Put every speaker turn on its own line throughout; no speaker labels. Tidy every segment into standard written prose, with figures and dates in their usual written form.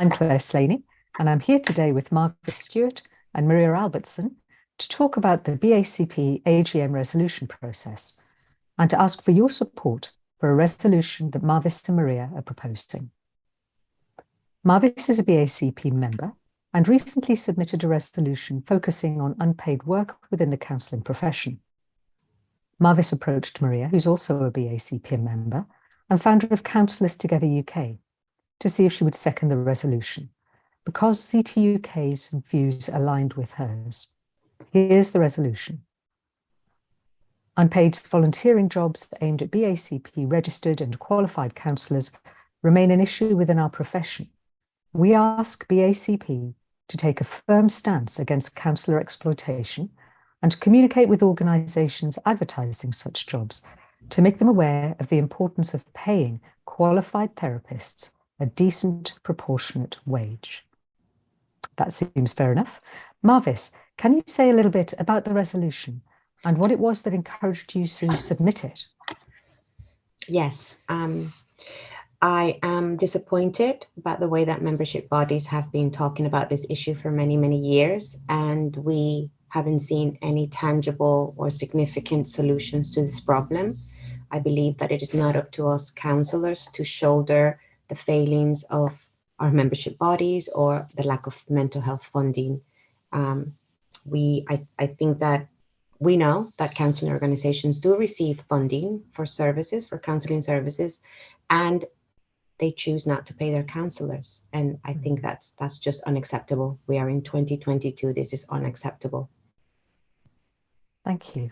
I'm Clare Slaney, and I'm here today with Marvis Stewart and Maria Albertsen to talk about the BACP AGM resolution process and to ask for your support for a resolution that Marvis and Maria are proposing. Marvis is a BACP member and recently submitted a resolution focusing on unpaid work within the counselling profession. Marvis approached Maria, who's also a BACP member and founder of Counsellors Together UK, to see if she would second the resolution, because CTUK's views aligned with hers. Here's the resolution. Unpaid volunteering jobs aimed at BACP registered and qualified counsellors remain an issue within our profession. We ask BACP to take a firm stance against counsellor exploitation and to communicate with organisations advertising such jobs to make them aware of the importance of paying qualified therapists a decent, proportionate wage. That seems fair enough. Marvis, can you say a little bit about the resolution and what it was that encouraged you to submit it?
Yes, I am disappointed about the way that membership bodies have been talking about this issue for many, many years, and we haven't seen any tangible or significant solutions to this problem. I believe that it is not up to us counsellors to shoulder the failings of our membership bodies or the lack of mental health funding. I think that we know that counselling organisations do receive funding for services, for counselling services, and they choose not to pay their counsellors. And I think that's just unacceptable. We are in 2022. This is unacceptable.
Thank you.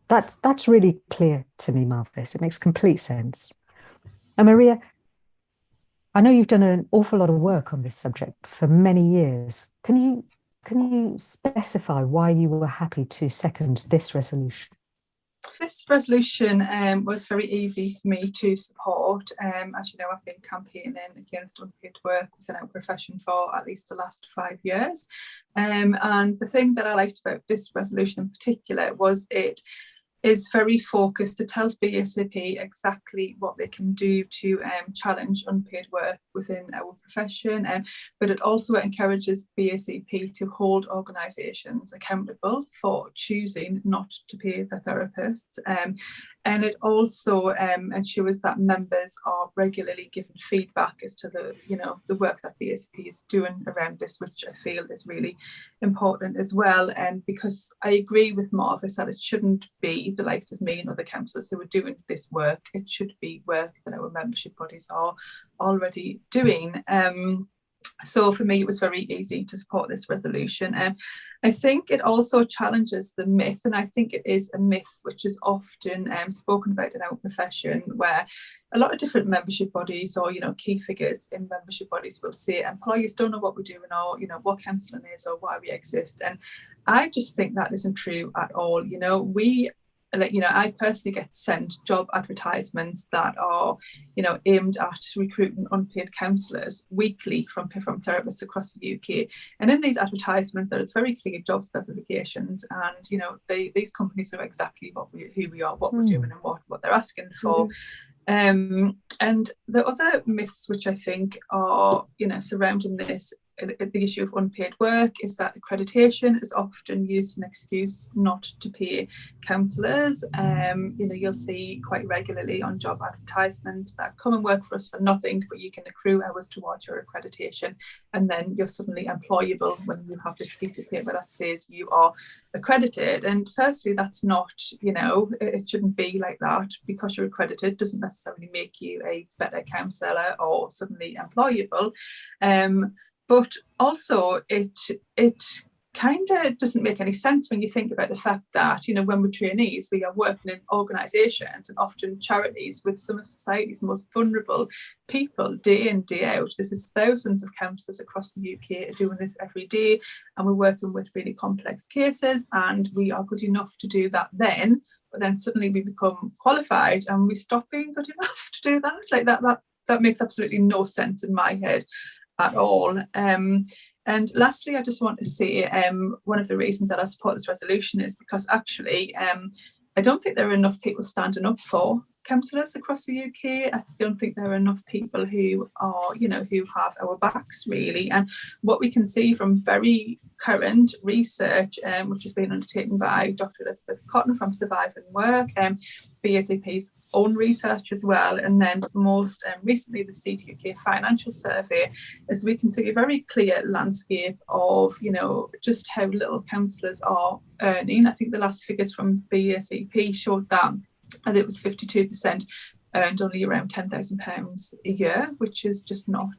That's really clear to me, Marvis. It makes complete sense. And Maria, I know you've done an awful lot of work on this subject for many years. Can you specify why you were happy to second this resolution?
This resolution was very easy for me to support. As you know, I've been campaigning against unpaid work within our profession for at least the last 5 years. And the thing that I liked about this resolution in particular was it is very focused. It tells BACP exactly what they can do to challenge unpaid work within our profession, but it also encourages BACP to hold organisations accountable for choosing not to pay their therapists, and it also ensures that members are regularly given feedback as to the work that BACP is doing around this, which I feel is really important as well. And because I agree with Marvis that it shouldn't be the likes of me and other counsellors who are doing this work. It should be work that our membership bodies are already doing. So for me, it was very easy to support this resolution. I think it also challenges the myth, and I think it is a myth which is often spoken about in our profession, where a lot of different membership bodies or key figures in membership bodies will say employers don't know what we're doing, or what counselling is or why we exist. And I just think that isn't true at all. I personally get sent job advertisements that are, aimed at recruiting unpaid counsellors weekly from therapists across the UK. And in these advertisements, there's very clear job specifications, and these companies know exactly who we are, what we're doing, and what they're asking for. And the other myths which I think are, surrounding this, the issue of unpaid work, is that accreditation is often used as an excuse not to pay counsellors. You'll see quite regularly on job advertisements that come and work for us for nothing, but you can accrue hours towards your accreditation, and then you're suddenly employable when you have this piece of paper that says you are accredited. And firstly, that's not, it shouldn't be like that. Because you're accredited doesn't necessarily make you a better counsellor or suddenly employable. But also it kind of doesn't make any sense when you think about the fact that, when we're trainees, we are working in organisations and often charities with some of society's most vulnerable people day in, day out. This is thousands of counsellors across the UK are doing this every day, and we're working with really complex cases, and we are good enough to do that then, but then suddenly we become qualified and we stop being good enough to do that. Like that makes absolutely no sense in my head at all. And lastly, I just want to say one of the reasons that I support this resolution is because actually I don't think there are enough people standing up for counsellors across the UK. I don't think there are enough people who are, who have our backs really. And what we can see from very current research, which has been undertaken by Dr. Elizabeth Cotton from Survive and Work, BACP's own research as well, and then most recently the Seed UK financial survey, as we can see a very clear landscape of just how little counsellors are earning. I think the last figures from BACP showed that it was 52% earned only around £10,000 a year, which is just not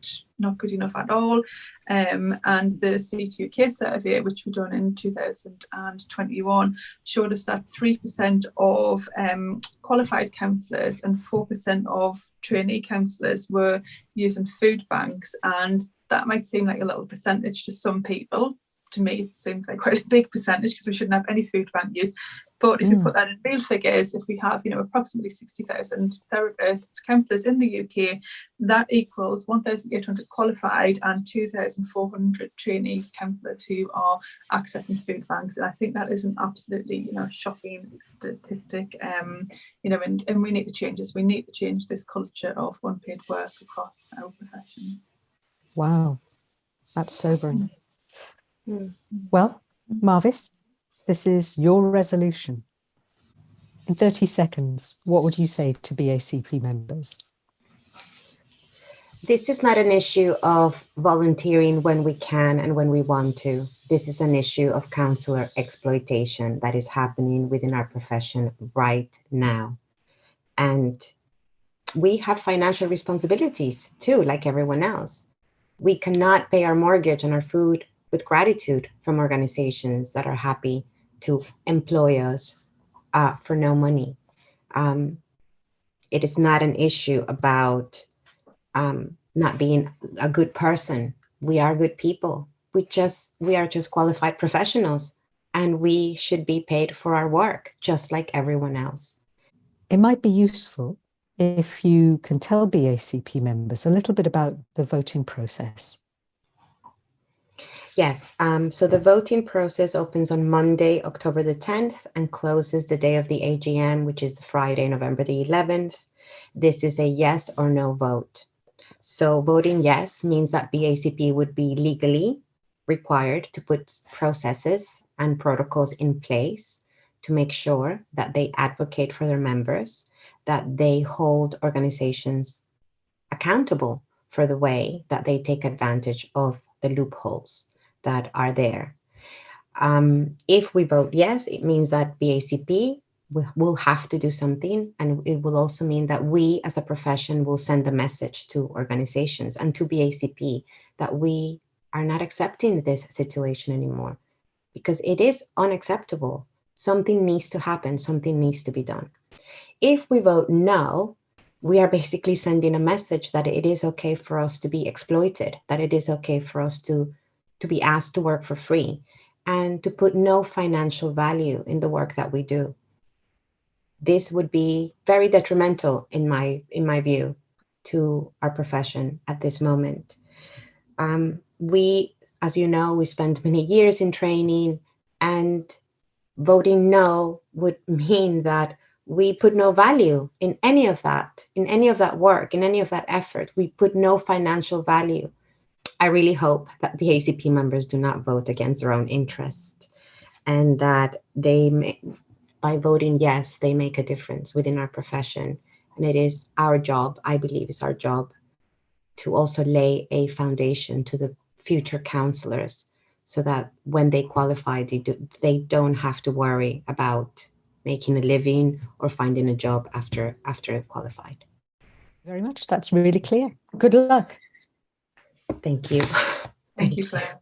good enough at all. And the Seed UK survey, which we done in 2021, showed us that 3% of qualified counsellors and 4% of trainee counsellors were using food banks. And that might seem like a little percentage to some people. To me, it seems like quite a big percentage, because we shouldn't have any food bank use. But if you put that in real figures, if we have, approximately 60,000 therapists, counsellors in the UK, that equals 1,800 qualified and 2,400 trainees counsellors who are accessing food banks. And I think that is an absolutely, shocking statistic. And we need to change this. We need to change this culture of unpaid work across our profession.
Wow, that's sobering. Well, Marvis, this is your resolution. In 30 seconds, what would you say to BACP members?
This is not an issue of volunteering when we can and when we want to. This is an issue of counsellor exploitation that is happening within our profession right now. And we have financial responsibilities too, like everyone else. We cannot pay our mortgage and our food with gratitude from organizations that are happy to employ us for no money. It is not an issue about not being a good person. We are good people. We are just qualified professionals, and we should be paid for our work, just like everyone else.
It might be useful if you can tell BACP members a little bit about the voting process.
Yes, so the voting process opens on Monday, October the 10th, and closes the day of the AGM, which is Friday, November the 11th. This is a yes or no vote. So voting yes means that BACP would be legally required to put processes and protocols in place to make sure that they advocate for their members, that they hold organizations accountable for the way that they take advantage of the loopholes that are there. If we vote yes, it means that BACP will have to do something, and it will also mean that we as a profession will send a message to organizations and to BACP that we are not accepting this situation anymore, because it is unacceptable. Something needs to happen, something needs to be done. If we vote no, we are basically sending a message that it is okay for us to be exploited, that it is okay for us to be asked to work for free and to put no financial value in the work that we do. This would be very detrimental in my view to our profession at this moment. We, as you know, we spent many years in training, and voting no would mean that we put no value in any of that work, in any of that effort. We put no financial value. I really hope that BACP members do not vote against their own interest, and that by voting yes, they make a difference within our profession. And it is our job, I believe it's our job, to also lay a foundation to the future counsellors, so that when they qualify, they don't have to worry about making a living or finding a job after qualified.
Very much. That's really clear. Good luck.
Thank you.
Thank you, Claire.